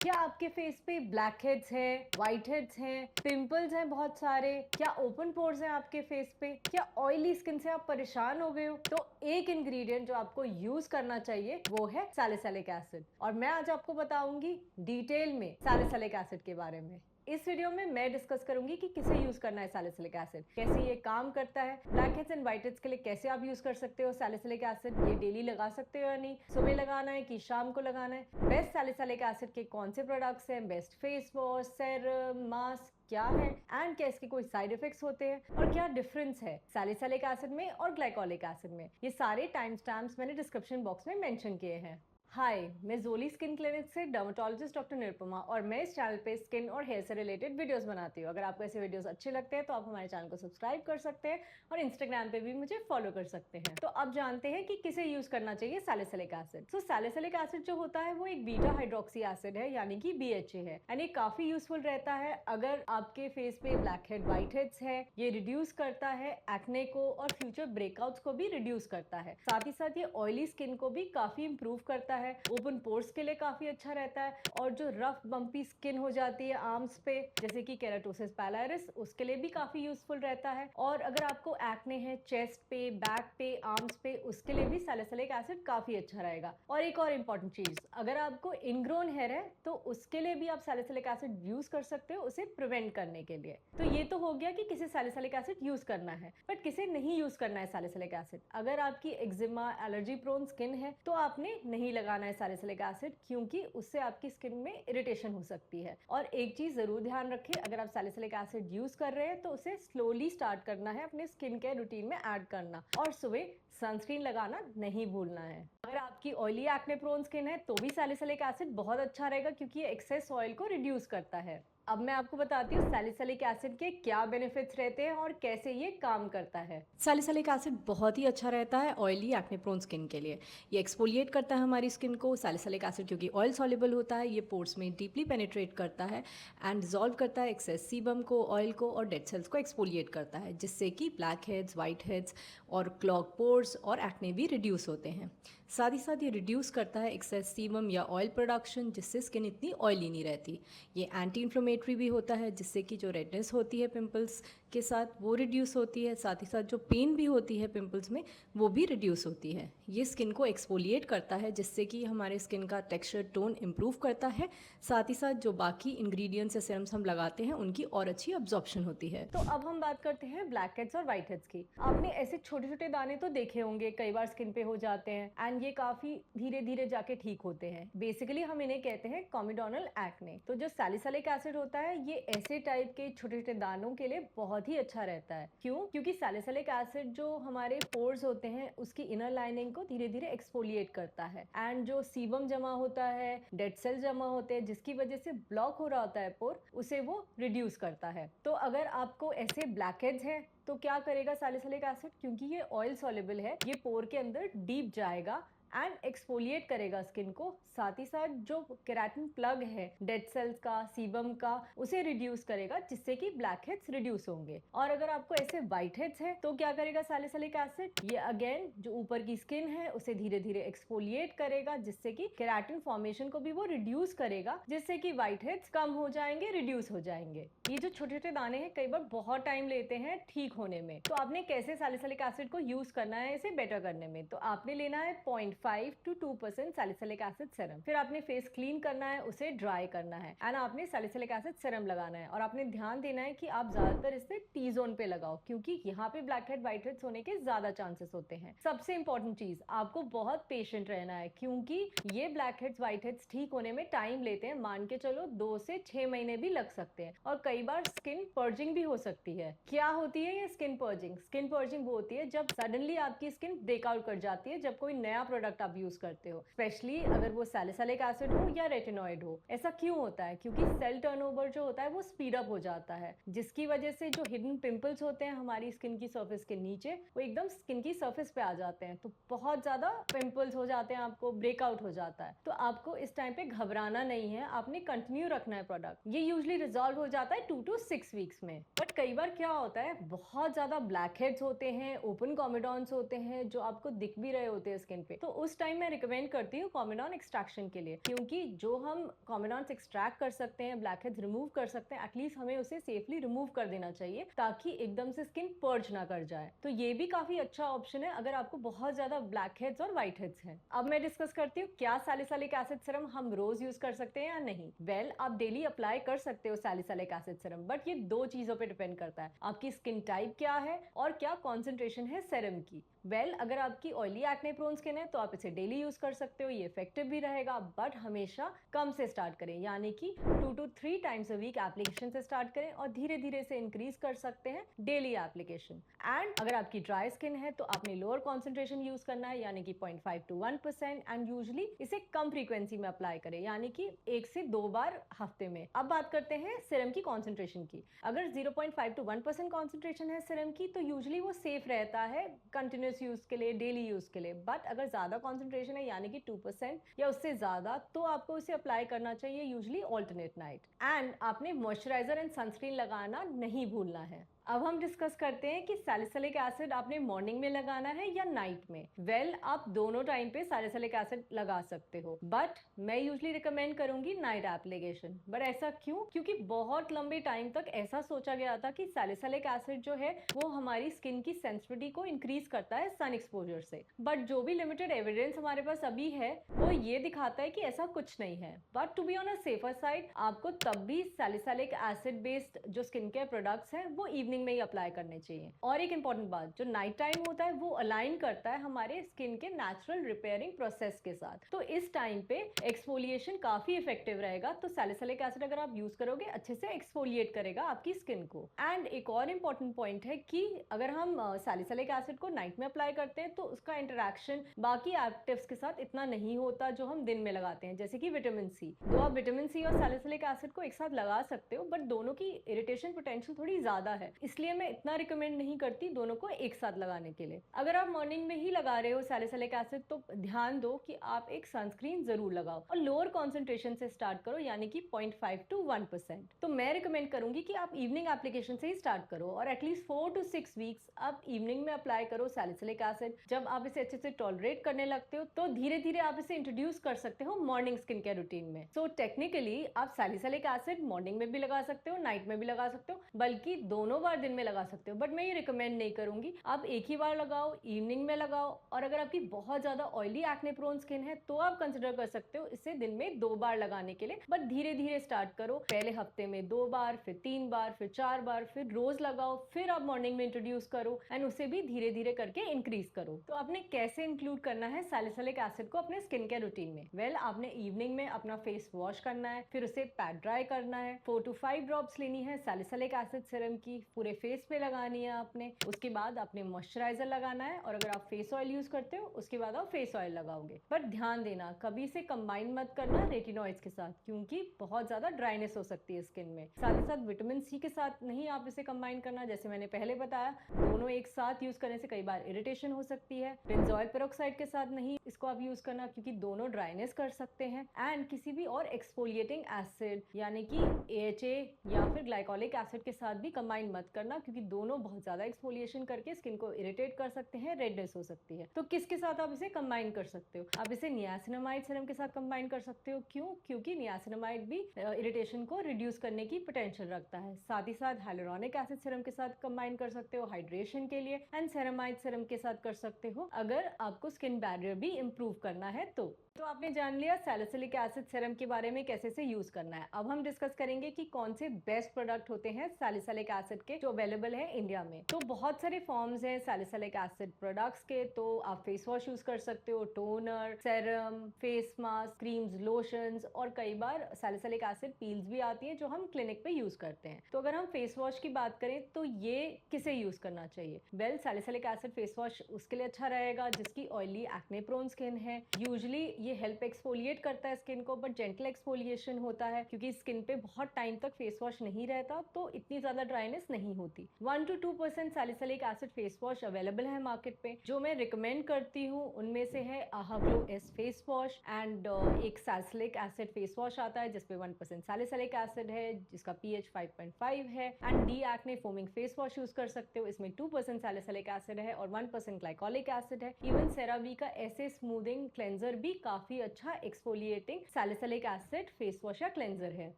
क्या आपके फेस पे ब्लैक हेड्स हैं, व्हाइट हेड्स हैं, पिंपल्स हैं बहुत सारे? क्या ओपन पोर्स हैं आपके फेस पे? क्या ऑयली स्किन से आप परेशान हो गए हो? तो एक इंग्रेडिएंट जो आपको यूज करना चाहिए वो है सैलिसिलिक एसिड। और मैं आज आपको बताऊंगी डिटेल में सैलिसिलिक एसिड के बारे में। इस वीडियो में मैं डिस्कस करूंगी कि किसे यूज करना है सैलिसिलिक एसिड, कैसे ये काम करता है, black heads and white heads के लिए कैसे आप यूज कर सकते हो सैलिसिलिक एसिड, ये डेली लगा सकते हो या नहीं, सुबह लगाना है कि शाम को लगाना है, बेस्ट सैलिसिलिक एसिड के कौन से प्रोडक्ट्स हैं, best face wash, serum, mask क्या है एंड क्या इसके कोई साइड इफेक्ट्स होते हैं और क्या डिफरेंस है सैलिसिलिक एसिड में और ग्लाइकोलिक एसिड में, ये सारे टाइम स्टैम्प्स मैंने डिस्क्रिप्शन बॉक्स में मेंशन किए हैं। हाय, मैं जोली स्किन क्लिनिक से डर्मेटोलॉजिस्ट डॉक्टर निरुपमा और मैं इस चैनल पे स्किन और हेयर से रिलेटेड वीडियोस बनाती हूँ। अगर आपको ऐसे वीडियोस अच्छे लगते हैं तो आप हमारे चैनल को सब्सक्राइब कर सकते हैं और इंस्टाग्राम पे भी मुझे फॉलो कर सकते हैं। तो अब जानते हैं कि किसे यूज करना चाहिए सैलिसिलिक एसिड। तो सैलिसिलिक एसिड जो होता है वो एक बीटा हाइड्रोक्सी एसिड है, यानी कि BHA है, एंड ये काफी यूजफुल रहता है अगर आपके फेस पे ब्लैक हेड, व्हाइट हेड्स है। ये रिड्यूस करता है एक्ने को और फ्यूचर ब्रेकआउट्स को भी रिड्यूस करता है। साथ ही साथ ये ऑयली स्किन को भी काफी इंप्रूव करता है, ओपन पोर्स के लिए काफी अच्छा रहता है, और जो रफ बम्पी स्किन हो जाती है आर्म्स पे जैसे कि केराटोसिस पैलारिस, उसके लिए भी काफी यूजफुल रहता है। और अगर आपको एक्ने है चेस्ट पे, बैक पे, आर्म्स पे, उसके लिए भी सैलिसिलिक एसिड काफी अच्छा रहेगा। और एक और इंपॉर्टेंट चीज, अगर आपको इनग्रोन हेयर है तो उसके लिए भी आप सैलिसिलिक एसिड यूज कर सकते हो उसे प्रिवेंट करने के लिए। तो ये तो हो गया कि किसे सैलिसिलिक एसिड यूज करना है, बट किसे नहीं यूज करना है सैलिसिलिक एसिड। अगर आपकी एक्जिमा, एलर्जी प्रोन स्किन है तो आपने नहीं लगाना है सैलिसिलिक एसिड, क्योंकि उससे आपकी स्किन में इरिटेशन हो सकती है। और एक चीज जरूर ध्यान रखें, अगर आप सैलिसिलिक एसिड यूज कर रहे हैं तो उसे स्लोली स्टार्ट करना है, अपने स्किन केयर रूटीन में ऐड करना, और सुबह सनस्क्रीन लगाना नहीं भूलना है। अगर आपकी ऑयली एक्ने प्रोन स्किन है तो भी सैलिसिलिक एसिड बहुत अच्छा रहेगा, क्योंकि ये एक्सेस ऑयल को रिड्यूस करता है। अब मैं आपको बताती हूँ सैलिसिलिक एसिड के क्या बेनिफिट्स रहते हैं और कैसे ये काम करता है। सैलिसिलिक एसिड बहुत ही अच्छा रहता है ऑयली एक्ने प्रोन स्किन के लिए। ये एक्सफोलिएट करता है हमारी स्किन को। सैलिसिलिक एसिड क्योंकि ऑयल सॉल्युबल होता है, ये पोर्स में डीपली पेनिट्रेट करता है एंड डिजॉल्व करता है एक्सेस सीबम को, ऑयल को और डेड सेल्स को एक्सफोलिएट करता है, जिससे कि ब्लैक हेड्स, व्हाइट हेड्स और क्लॉग पोर्स और एक्ने भी रिड्यूस होते हैं। साथ ही साथ ये रिड्यूस करता है एक्सेस सीबम या ऑयल प्रोडक्शन, जिससे स्किन इतनी ऑयली नहीं रहती। ये एंटी इन्फ्लेमेटरी भी होता है, जिससे कि जो रेडनेस होती है पिंपल्स के साथ वो रिड्यूस होती है। साथ ही साथ जो पेन भी होती है पिंपल्स में वो भी रिड्यूस होती है। ये स्किन को एक्सफोलिएट करता है, जिससे कि हमारे स्किन का टेक्सचर, टोन इंप्रूव करता है। साथ ही साथ जो बाकी इंग्रेडिएंट्स या सीरम्स हम लगाते हैं उनकी और अच्छी अब्जॉर्प्शन होती है। तो अब हम बात करते हैं ब्लैक हेड्स और व्हाइट हेड्स की। आपने ऐसे छोटे छोटे दाने तो देखे होंगे, कई बार स्किन पे हो जाते हैं एंड ये काफी धीरे धीरे जाके ठीक होते हैं। बेसिकली हम इन्हें कहते हैं कॉमिडोनल एक्ने। तो जो सैलिसिलिक एसिड होता है ये ऐसे टाइप के छोटे छोटे दानों के लिए बहुत ही अच्छा रहता है। क्यों? क्योंकि सैलिसिलिक एसिड जो हमारे पोर्स होते हैं उसकी इनर लाइनिंग को धीरे धीरे एक्सफोलिएट करता है, एंड जो सीबम जमा होता है, डेड सेल जमा होते हैं जिसकी वजह से ब्लॉक हो रहा होता है पोर, उसे वो रिड्यूस करता है। तो अगर आपको ऐसे ब्लैक हेड्स हैं तो क्या करेगा सैलिसिलिक एसिड, क्योंकि ये ऑयल सॉल्युबल है, ये पोर के अंदर डीप जाएगा एंड एक्सफोलिएट करेगा स्किन को। साथ ही साथ जो केराटिन प्लग है डेड सेल्स का, सीबम का, उसे रिड्यूस करेगा, जिससे कि ब्लैक हेड्स रिड्यूस होंगे। और अगर आपको ऐसे व्हाइट हेड्स है तो क्या करेगा सैलिसिलिक एसिड, ये अगेन जो ऊपर की स्किन है उसे धीरे धीरे एक्सफोलिएट करेगा, जिससे कि केराटिन फॉर्मेशन को भी वो रिड्यूस करेगा, जिससे कि व्हाइट हेड्स कम हो जाएंगे, रिड्यूस हो जाएंगे। ये जो छोटे छोटे दाने हैं कई बार बहुत टाइम लेते हैं ठीक होने में। तो आपने कैसे सैलिसिलिक एसिड को यूज करना है इसे बेटर करने में, तो आपने लेना है 0.5 to 2% सैलिसिलिक एसिड सेरम। फिर आपने फेस क्लीन करना है, उसे ड्राई करना है एंड आपने सैलिसिलिक एसिड सेरम लगाना है। और आपने ध्यान देना है कि आप ज्यादातर इसे टी जोन पे लगाओ, क्योंकि यहाँ पे ब्लैक हेड, व्हाइट हेड्स होने के ज्यादा चांसेस होते हैं। सबसे इंपॉर्टेंट चीज, आपको बहुत पेशेंट रहना है, क्योंकि ये ब्लैक हेड्स, व्हाइट हेड्स ठीक होने में टाइम लेते हैं। मान के चलो 2 से 6 महीने भी लग सकते हैं, और कई बार स्किन पर्जिंग भी हो सकती है। क्या होती है ये स्किन पर्जिंग? स्किन पर्जिंग वो होती है जब सडनली आपकी स्किन ब्रेकआउट कर जाती है, जब कोई नया प्रोडक्ट आप यूज करते हो, स्पेशली अगर वो सैलिसिलिक एसिड हो या रेटिनॉइड हो। ऐसा क्यों होता है? क्योंकि सेल टर्नओवर जो होता है वो स्पीड अप हो जाता है, जिसकी वजह से जो हिडन पिंपल्स होते हैं हमारी स्किन की सर्फेस के नीचे, वो एकदम स्किन की सर्फेस पे आ जाते हैं। तो बहुत ज्यादा पिंपल्स हो जाते हैं, आपको ब्रेकआउट हो जाता है। तो आपको इस टाइम पे घबराना नहीं है, आपने कंटिन्यू रखना है प्रोडक्ट। ये यूजली रिजॉल्व हो जाता है 2 to 6 वीक्स में। बट कई बार क्या होता है, बहुत ज्यादा ब्लैक हेड्स होते हैं, ओपन कॉमिडॉन्स होते हैं जो आपको दिख भी रहे होते हैं स्किन पे, तो उस टाइम मैं रिकमेंड करती हूँ कॉमेडॉन एक्सट्रैक्शन के लिए, क्योंकि जो हम कॉमेडॉन्स एक्सट्रैक्ट कर सकते हैं, ब्लैक हेड्स रिमूव कर सकते हैं, एटलीस्ट हमें उसे सेफली रिमूव कर देना चाहिए ताकि एकदम से स्किन पर्ज ना कर जाए। तो ये भी काफी अच्छा ऑप्शन है अगर आपको बहुत ज्यादा ब्लैक हेड्स और व्हाइट हेड्स हैं। अब मैं डिस्कस करती हूँ क्या सैलिसिलिक एसिड सीरम हम रोज यूज कर सकते हैं या नहीं। वेल, आप डेली अप्लाई कर सकते हो सैलिसिलिक एसिड सीरम, बट ये दो चीजों पे डिपेंड करता है, आपकी स्किन टाइप क्या है और क्या कॉन्सेंट्रेशन है सीरम की। वेल, अगर आपकी ऑयली एक्ने प्रोन स्किन है तो आप इसे डेली यूज कर सकते हो, ये इफेक्टिव भी रहेगा, बट हमेशा कम से स्टार्ट करें, यानी कि 2 to 3 times a week application से स्टार्ट करें और धीरे धीरे से इंक्रीज कर सकते हैं डेली एप्लीकेशन। एंड अगर आपकी ड्राई स्किन है तो आपने लोअर कॉन्सेंट्रेशन यूज करना है, यानी कि 0.5 to 1%, एंड यूजली इसे कम फ्रीक्वेंसी में अप्लाई करें, यानी कि 1 से 2 बार हफ्ते में। अब बात करते हैं सीरम की कॉन्सेंट्रेशन की। अगर 0.5 to 1% कॉन्सेंट्रेशन है सीरम की तो यूजली वो सेफ रहता है कंटिन्यूस यूज के लिए, डेली यूज के लिए। बट अगर ज्यादा कॉन्सेंट्रेशन है यानी कि 2% या उससे ज्यादा, तो आपको इसे अप्लाई करना चाहिए यूजली ऑल्टरनेट नाइट। एंड आपने मॉइस्चराइजर एंड सनस्क्रीन लगाना नहीं भूलना है। अब हम डिस्कस करते हैं कि सैलिसिलिक एसिड आपने मॉर्निंग में लगाना है या नाइट में। वेल, आप दोनों टाइम पे सैलिसिलिक एसिड लगा सकते हो, बट मैं यूजली रिकमेंड करूंगी नाइट एप्लीकेशन। बट ऐसा क्यों? क्योंकि बहुत लंबे टाइम तक ऐसा सोचा गया था कि सैलिसिलिक एसिड जो है वो हमारी स्किन की सेंसिटिविटी को इंक्रीज करता है सन एक्सपोजर से। बट जो भी लिमिटेड एविडेंस हमारे पास अभी है वो ये दिखाता है कि ऐसा कुछ नहीं है। But to be on a safer side, आपको तब भी सैलिसिलिक एसिड बेस्ड जो स्किन केयर प्रोडक्ट्स हैं वो इवनिंग में ही अप्लाई करने चाहिए। और एक इंपॉर्टेंट बात, जो नाइट टाइम होता है वो अलाइन करता है हमारे स्किन के नेचुरल रिपेयरिंग प्रोसेस के साथ, तो इस टाइम पे एक्सफोलिएशन काफी इफेक्टिव रहेगा। तो सैलिसिलिक एसिड अगर आप यूज करोगे अच्छे से एक्सफोलिएट करेगा आपकी स्किन को। एंड एक और इंपॉर्टेंट पॉइंट है कि अगर हम सैलिसिलिक एसिड को नाइट में अप्लाई करते हैं तो उसका इंटरेक्शन बाकी एक्टिव्स के साथ इतना नहीं होता जो हम दिन में लगाते हैं, जैसे कि विटामिन सी। तो आप विटामिन सी और सैलिसिलिक एसिड को एक साथ लगा सकते हो, बट दोनों की इरिटेशन पोटेंशियल थोड़ी ज्यादा है, इसलिए मैं इतना रिकमेंड नहीं करती दोनों को एक साथ लगाने के लिए। अगर आप मॉर्निंग में ही लगा रहे हो सैलिसिलिक एसिड तो ध्यान दो कि आप एक सनस्क्रीन जरूर लगाओ और लोअर कॉन्सेंट्रेशन से स्टार्ट करो, यानी कि 0.5 to 1%। तो मैं रिकमेंड करूंगी कि आप इवनिंग एप्लीकेशन से ही स्टार्ट करो और एटलीस्ट 4 to 6 वीक्स आप इवनिंग में अप्लाई करो सैलिसिलिक एसिड। जब आप इसे अच्छे से टॉलरेट करने लगते हो तो धीरे धीरे आप इसे इंट्रोड्यूस कर सकते हो मॉर्निंग स्किन केयर रूटीन में। सो टेक्निकली आप सैलिसिलिक एसिड मॉर्निंग में भी लगा सकते हो, नाइट में भी लगा सकते हो, बल्कि दोनों बार दिन में लगा सकते हो। बट मैं ये रिकमेंड नहीं करूंगी, आप एक ही बार लगाओ, इवनिंग में लगाओ। और अगर आपकी बहुत ज्यादा ऑयली एक्ने प्रोन स्किन है तो आप कंसिडर कर सकते हो इसे दिन में 2 बार लगाने के लिए, बट धीरे धीरे स्टार्ट करो। पहले हफ्ते में 2 बार, फिर 3 बार, फिर 4 बार, फिर रोज लगाओ, फिर आप मॉर्निंग में इंट्रोड्यूस करो एंड उसे भी धीरे धीरे करके इंक्रीज करो। तो आपने कैसे इंक्लूड करना है सैलिसिलिक एसिड को अपने स्किन केयर रूटीन में? वेल, आपने इवनिंग में अपना फेस वॉश करना है, फिर उसे पैड ड्राई करना है, 4 to 5 ड्रॉप्स लेनी है सैलिसिलिक एसिड सीरम की, पूरे फेस पे लगानी है आपने। उसके बाद आपने मॉइस्चराइजर लगाना है, और अगर आप फेस ऑयल यूज करते हो उसके बाद आप फेस ऑयल लगाओगे। बट ध्यान देना, कभी से कंबाइन मत करना रेटिनॉइड्स के साथ, क्योंकि बहुत ज्यादा ड्राइनेस हो सकती है स्किन में। साथ ही साथ विटामिन सी के साथ नहीं आप इसे कंबाइन करना, जैसे मैंने पहले बताया, दोनों एक साथ यूज करने से कई बार इरिटेशन हो सकती है। बेंजोइल पेरोक्साइड के साथ नहीं इसको आप यूज करना, क्योंकि दोनों ड्राइनेस कर सकते हैं। एंड किसी भी और एक्सफोलिएटिंग एसिड यानी कि AHA या फिर ग्लाइकोलिक एसिड के साथ भी कंबाइन मत करना, क्योंकि दोनों बहुत ज्यादा एक्सफोलिएशन करके स्किन को इरिटेट कर सकते हैं, रेडनेस हो सकती है। तो किसके साथ आप इसे कंबाइन कर सकते हो? आप इसे नियासिनामाइड सीरम के साथ कंबाइन कर सकते हो। क्यों? क्योंकि नियासिनामाइड भी इरिटेशन को रिड्यूस करने की पोटेंशियल रखता है। साथ ही साथ हाइलुरोनिक एसिड सीरम के साथ कंबाइन कर सकते हो हाइड्रेशन के लिए, एंड सेरामाइड सीरम के साथ कर सकते हो अगर आपको स्किन बैरियर भी इंप्रूव करना है तो आपने जान लिया सैलिसिलिक एसिड सीरम के बारे में कैसे से यूज करना है। अब हम डिस्कस करेंगे कि कौन से बेस्ट प्रोडक्ट होते हैं सैलिसिलिक एसिड के जो अवेलेबल है इंडिया में। तो बहुत सारे फॉर्म्स हैं सैलिसिलिक एसिड प्रोडक्ट्स के। तो आप फेस वॉश यूज कर सकते हो, toner, serum, face mask, creams, lotions, और कई बार सैलिसिलिक एसिड पील्स भी आती है जो हम क्लिनिक पे यूज करते हैं। तो अगर हम फेस वॉश की बात करें तो ये किसे यूज करना चाहिए? Well, salicylic acid face wash उसके लिए अच्छा रहेगा जिसकी ऑयली एक्ने प्रोन स्किन है। यूजुअली ये हेल्प एक्सफोलिएट करता है स्किन को, बट जेंटल एक्सफोलिएशन होता है क्योंकि स्किन पे बहुत टाइम तक फेस वॉश नहीं रहता तो इतनी ज्यादा ड्राइनेस नहीं होती। 1 to 2% salicylic acid face wash available है मार्केट पे। जो मैं रिकमेंड करती हूँ उनमें से है आहा glow S phase wash and एक सैलिसिलिक एसिड फेस वॉश आता है जिसपे 1% सैलिसिलिक एसिड है, जिसका pH 5.5 है। And D acne foaming face wash use कर सकते हो, इसमें 2% सैलिसिलिक एसिड है और 1% ग्लाइकोलिक एसिड है। इवन सेरावी का ऐसे स्मूथिंग क्लेंजर भी काफी अच्छा exfoliating salicylic acid face wash या क्लेंजर है।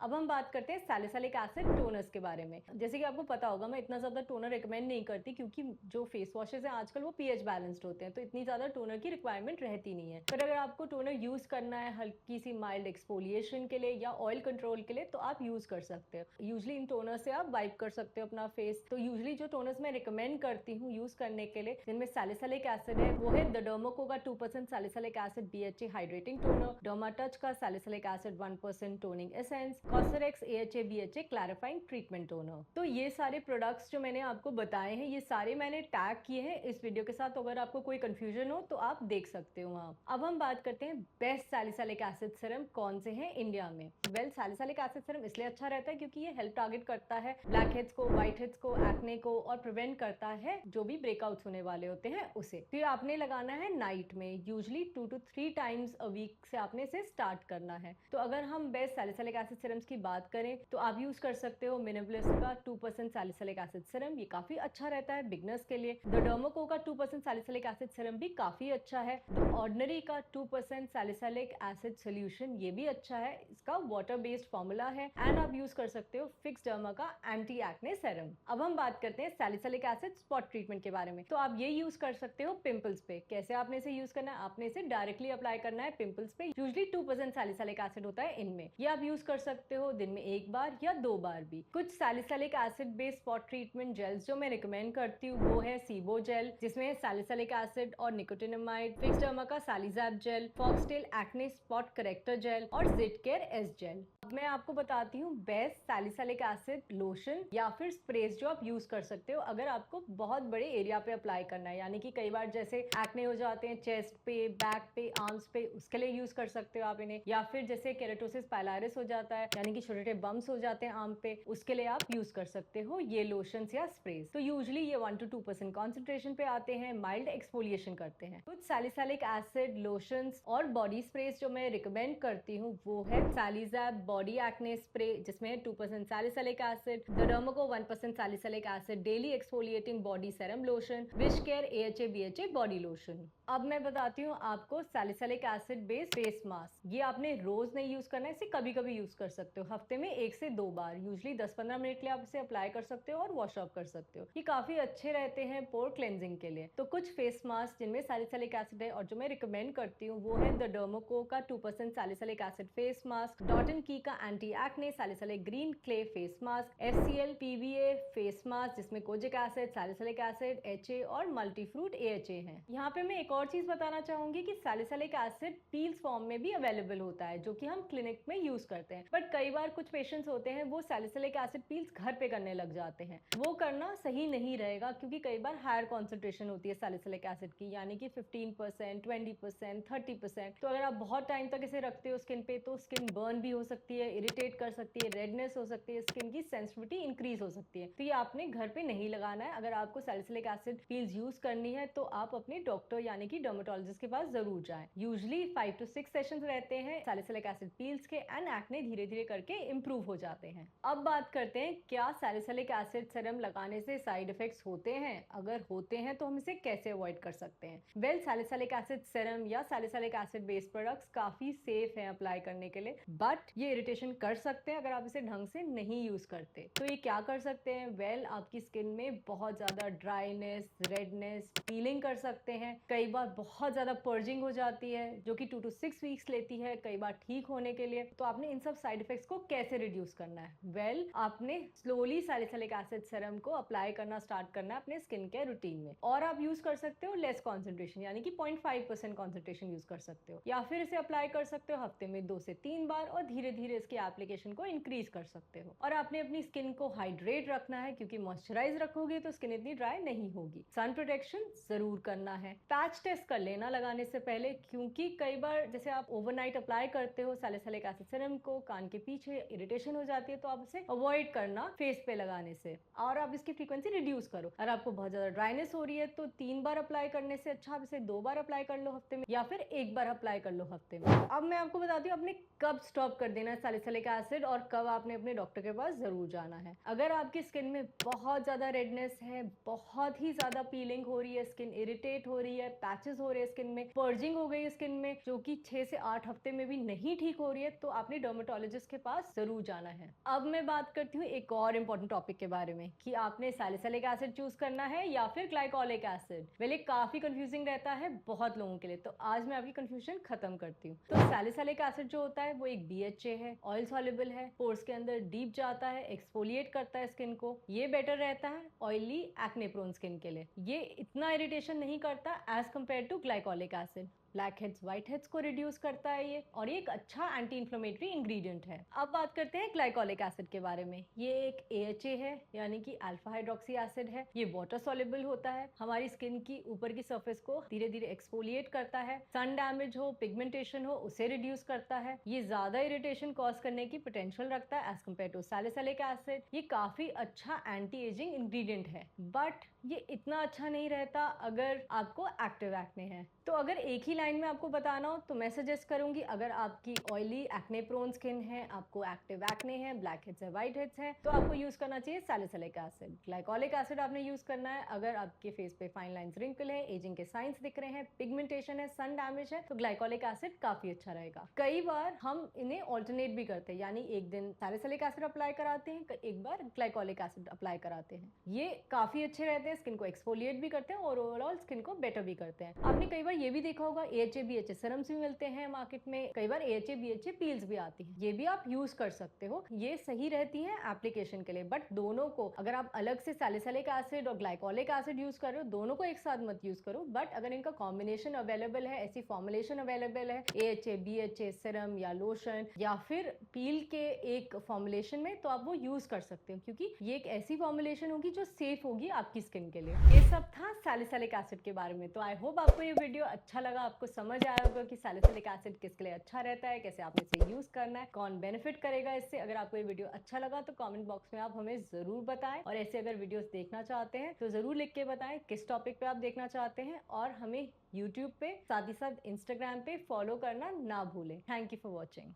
अब हम बात करते हैं सैलिसिलिक एसिड टोनर्स के बारे में। जैसे कि आपको पता होगा मैं इतना ज्यादा टोनर रिकमेंड नहीं करती क्योंकि जो फेस वॉशेस हैं आजकल वो pH बैलेंस्ड होते हैं, तो इतनी ज्यादा टोनर की रिक्वायरमेंट रहती नहीं है। पर अगर आपको टोनर यूज करना है हल्की सी माइल्ड एक्सफोलिएशन के लिए या ऑयल कंट्रोल के लिए तो आप यूज कर सकते हो। यूजली इन टोनर से आप वाइप कर सकते हो अपना फेस। तो यूजली जो टोनर्स मैं रिकमेंड करती हूँ यूज करने के लिए जिनमें सैलिसिलिक एसिड है वो है द डर्माको का 2% salicylic acid BHA hydrating toner, Dermatouch का salicylic acid 1% toning essence, Cosrx AHA BHA clarifying treatment toner. तो ये सारे प्रोडक्ट्स जो मैंने आपको बताए हैं ये सारे मैंने टैग किए हैं इस वीडियो के साथ, तो अगर आपको कोई कंफ्यूजन हो तो आप देख सकते हो वहाँ। अब हम बात करते हैं बेस्ट सैलिसिलिक एसिड सीरम कौन से हैं इंडिया में। वेल सैलिसिलिक एसिड सीरम इसलिए अच्छा रहता है क्योंकि ये हेल्प टारगेट करता है ब्लैक हेड्स को, व्हाइट हेड्स को, एक्ने को और प्रिवेंट करता है जो भी ब्रेकआउट्स होने वाले होते हैं उसे। तो ये आपने लगाना है नाइट में, usually 2 to 3 times a week से आपने इसे स्टार्ट करना है। तो अगर हम बेस्ट सैलिसिलिक एसिड सीरम्स की बात करें तो आप यूज कर सकते हो मिनिमलिस्ट का 2% सैलिसिलिक एसिड सीरम, ये काफी अच्छा रहता है बिगनर्स के लिए। द डर्माको का 2% सैलिसिलिक एसिड सीरम भी काफी अच्छा है। द ऑर्डिनरी का 2% सैलिसिलिक एसिड सोल्यूशन ये भी अच्छा है, इसका वाटर बेस्ड फॉर्मूला है। एंड आप यूज कर सकते हो फिक्स डर्मा का एंटी एक्ने सीरम। अब हम बात करते हैं सैलिसिलिक एसिड स्पॉट ट्रीटमेंट के बारे में। तो आप ये यूज कर सकते हो पिंपल्स पे। कैसे आपने इसे यूज करना है, आपने इसे डायरेक्टली अप्लाई करना है पिंपल्स पे। यूजली 2% सैलिसिलिक एसिड होता है इनमें। ये आप यूज कर सकते हो दिन में 1 बार या 2 बार भी। कुछ salicylic acid based spot treatment gels जो मैं रिकमेंड करती हूँ वो है सीबो जेल जिसमें सैलिसिलिक एसिड और निकोटिनामाइड, फिक्स डर्मा का Salyzap gel, Foxtale acne spot corrector gel और जिटकेयर एस जेल। अब मैं आपको बताती हूँ बेस्ट सैलिसिलिक एसिड लोशन या फिर स्प्रेस जो आप यूज कर सकते हो अगर आपको बहुत बड़े एरिया पे अप्लाई करना है, यानी कि कई बार जैसे एक्ने हो जाते हैं चेस्ट पे, बैक पे, आर्म्स पे, उसके लिए यूज कर सकते हो आप इन्हें। या फिर जैसे केराटोसिस पाइलारिस हो जाता है यानी कि छोटे छोटे बम्स हो जाते हैं आर्म पे, उसके लिए आप यूज कर सकते हो ये लोशंस या स्प्रेस। तो यूजली ये 1 to 2% कॉन्सेंट्रेशन पे आते हैं, माइल्ड एक्सफोलिएशन करते हैं। कुछ सैलिसिलिक एसिड लोशंस और बॉडी स्प्रेस जो मैं रिकमेंड करती हूँ वो है सैलिजैप बॉडी एक्ने स्प्रे जिसमें 2% salicylic acid, the Derma Co 1% salicylic acid daily exfoliating body serum lotion, wish care AHA BHA body lotion. अब मैं बताती हूँ आपको salicylic acid based face mask. ये आपने रोज नहीं यूज करना है, इसे कभी कभी यूज कर सकते हो, हफ्ते में 1 से 2 बार, यूजली 10-15 मिनट के लिए आप इसे अप्लाई कर सकते हो और वॉश ऑफ कर सकते हो। ये काफी अच्छे रहते हैं पोर क्लेंजिंग के लिए। तो कुछ फेस मास्क जिनमें सैलिसिलिक एसिड है और जो मैं रिकमेंड करती हूँ वो है द डर्माको का 2% salicylic acid face mask, dot and key का anti acne salicylic green clay face mask, FCL PVA face mask जिसमें kojic acid, salicylic acid, HA और मल्टीफ्रूट AHA है। यहाँ पे मैं एक और चीज बताना चाहूंगी कि सैलिसिलिक एसिड पील्स फॉर्म में भी अवेलेबल होता है जो कि हम क्लिनिक में यूज करते हैं। बट कई बार कुछ पेशेंट्स होते हैं वो सैलिसिलिक एसिड पील्स घर पे करने लग जाते हैं, वो करना सही नहीं रहेगा क्योंकि कई बार हायर कॉन्सेंट्रेशन होती है सैलिसिलिक एसिड की, यानी कि 15%, 20%, 30%। तो अगर आप बहुत टाइम तक इसे रखते हो स्किन पे तो स्किन बर्न भी हो सकती है, इरिटेट कर सकती है, रेडनेस हो सकती है, स्किन की सेंसिटिविटी इंक्रीज हो सकती है। तो ये आपने घर पे नहीं लगाना है। अगर आपको सैलिसिलिक एसिड पील्स यूज करनी है तो आप अपने डॉक्टर यानी कि डर्मेटोलॉजिस्ट के पास जरूर जाएं। यूजली 5 to 6 सेशंस रहते हैं सैलिसिलिक एसिड पील्स के एंड एक्ने धीरे धीरे करके इंप्रूव हो जाते हैं। अब बात करते हैं क्या सैलिसिलिक एसिड सीरम लगाने से साइड इफेक्ट्स होते हैं, अगर होते हैं तो हम इसे कैसे अवॉइड कर सकते हैं। वेल सैलिसिलिक एसिड सीरम या सैलिसिलिक एसिड बेस्ड प्रोडक्ट्स काफी सेफ हैं अप्लाई करने के लिए, बट ये इरिटेशन कर सकते हैं अगर आप इसे ढंग से नहीं यूज करते। तो ये क्या कर सकते हैं, वेल आपकी स्किन में बहुत ज्यादा ड्राइनेस, रेडनेस, पीलिंग कर सकते हैं। कई बार बहुत ज्यादा पर्जिंग हो जाती है जो कि 2 to 6 वीक्स लेती है कई बार ठीक होने के लिए। तो आपने इन सब साइड इफेक्ट्स को कैसे रिड्यूस करना है, वेल आपने स्लोली सैलिसिलिक एसिड सीरम को अप्लाई करना स्टार्ट करना है अपने स्किन केयर रूटीन में। और आप यूज कर सकते हो लेस कॉन्सेंट्रेशन यानी कि 0.5% कॉन्सेंट्रेशन यूज कर सकते हो, या फिर इसे अप्लाई कर सकते हो हफ्ते में 2 से 3 बार और धीरे धीरे इसकी एप्लीकेशन को इंक्रीज कर सकते हो। और आपने अपनी स्किन को हाइड्रेट रखना है क्योंकि मॉइस्चराइज रखोगे तो स्किन इतनी ड्राई नहीं होगी। सन प्रोटेक्शन जरूर करना है, पैच टेस्ट कर लेना लगाने से पहले क्योंकि क्योंकि कई बार जैसे आप ओवरनाइट अप्लाई करते हो सैलिसिलिक एसिड सीरम को, कान के पीछे इरिटेशन हो जाती है, तो आप इसे अवॉइड करना फेस पे लगाने से, और आप इसकी फ्रीक्वेंसी रिड्यूस करो। अगर आपको बहुत ज्यादा ड्राइनेस हो रही है तो 3 बार अप्लाई करने से अच्छा आप इसे 2 बार अप्लाई कर लो हफ्ते में, या फिर 1 बार अप्लाई कर लो हफ्ते में। अब मैं आपको बताती हूँ आपने कब स्टॉप कर देना है सैलिसिलिक एसिड और कब आपने अपने डॉक्टर के पास जरूर जाना है। अगर आपकी स्किन में बहुत ज्यादा रेडनेस है, बहुत ही ज्यादा पीलिंग हो रही है, स्किन इरिटेट हो रही है, पैचेस हो रहे हैं स्किन में, पर्जिंग हो गई है स्किन में, जो कि 6 से 8 हफ्ते में भी नहीं ठीक हो रही है, तो आपने डर्मेटोलॉजिस्ट के पास जरूर जाना है। अब मैं बात करती हूँ एक और इम्पोर्टेंट टॉपिक के बारे में कि आपने सैलिसिलिक एसिड चूज करना है या फिर ग्लाइकोलिक एसिड। वेल ये काफी कंफ्यूजिंग रहता है बहुत लोगों के लिए, तो आज मैं आपकी कंफ्यूजन खत्म करती हूँ। तो सैलिसिलिक एसिड जो होता है वो एक BHA है, ऑयल सॉल्युबल है, पोर्स के अंदर डीप जाता है, एक्सफोलिएट करता है स्किन को। ये बेटर रहता है ऑयली एक्ने प्रोन स्किन के लिए। ये इतना इरिटेशन नहीं करता as compare to glycolic acid. Black heads white heads को रिड्यूस करता है ये, और ये एक अच्छा एंटी इन्फ्लेमेटरी इंग्रेडिएंट है। अब बात करते हैं ग्लाइकोलिक एसिड के बारे में। ये एक AHA है, यानी कि अल्फा हाइड्रोक्सी एसिड है। ये वाटर सॉल्युबल होता है, हमारी स्किन की ऊपर की सरफेस को धीरे धीरे एक्सफोलिएट करता है, सन डैमेज हो, पिगमेंटेशन हो, उसे रिड्यूस करता है। ये ज्यादा इरिटेशन कॉज करने की पोटेंशियल रखता है as compare to salicylic acid. ये काफी अच्छा एंटी एजिंग इंग्रेडिएंट है, बट ये इतना अच्छा नहीं रहता अगर आपको एक्टिव एक्ने है। तो अगर एक ही लाइन में आपको बताना हो तो मैं सजेस्ट करूंगी, अगर आपकी ऑयली एक्ने प्रोन स्किन है, आपको एक्टिव एक्ने है, ब्लैक हेड्स है, व्हाइट हेड्स है, तो आपको यूज करना चाहिए सैलिसिलिक एसिड। ग्लाइकोलिक एसिड आपने यूज करना है अगर आपके फेस पे फाइन लाइंस, रिंकल है, एजिंग के साइंस दिख रहे हैं, पिगमेंटेशन है, सन डैमेज है, तो ग्लाइकोलिक एसिड काफी अच्छा रहेगा। कई बार हम इन्हें ऑल्टरनेट भी करते हैं, यानी एक दिन सैलिसिलिक एसिड अप्लाई कराते हैं, एक बार ग्लाइकोलिक एसिड अप्लाई कराते हैं। ये काफी अच्छे रहते हैं, स्किन को एक्सफोलिएट भी करते हैं और ओवरऑल स्किन को बेटर भी करते हैं। आपने कई बार ये भी देखा होगा AHA BHA सीरम्स भी मिलते हैं मार्केट में, कई बार AHA BHA पील्स भी आती है, ये भी आप यूज कर सकते हो। ये सही रहती है एप्लीकेशन के लिए, बट दोनों को अगर आप अलग से सैलिसिलिक एसिड और ग्लाइकोलिक एसिड यूज कर रहे हो, दोनों को एक साथ मत यूज करो। बट अगर इनका कॉम्बिनेशन अवेलेबल है, ऐसी फॉर्मुलेशन अवेलेबल है AHA BHA सीरम या लोशन या फिर पील के एक फॉर्मुलेशन में, तो आप वो यूज कर सकते हो, क्योंकि ये एक ऐसी फॉर्मुलेशन होगी जो सेफ होगी आपकी स्किन के लिए। ये सब था सैलिसिलिक एसिड के बारे में। तो आई होप आपको ये वीडियो अच्छा लगा, आपको समझ आया होगा कि सैलिसिलिक एसिड किसके लिए अच्छा रहता है, कैसे आपने इसे यूज करना है, कौन बेनिफिट करेगा इससे। अगर आपको ये वीडियो अच्छा लगा तो कमेंट बॉक्स में आप हमें जरूर बताएं, और ऐसे अगर वीडियोस देखना चाहते हैं तो जरूर लिख के बताएं किस टॉपिक पे आप देखना चाहते हैं, और हमें यूट्यूब पे साथ ही साथ इंस्टाग्राम पे फॉलो करना ना भूलें। Thank you for watching.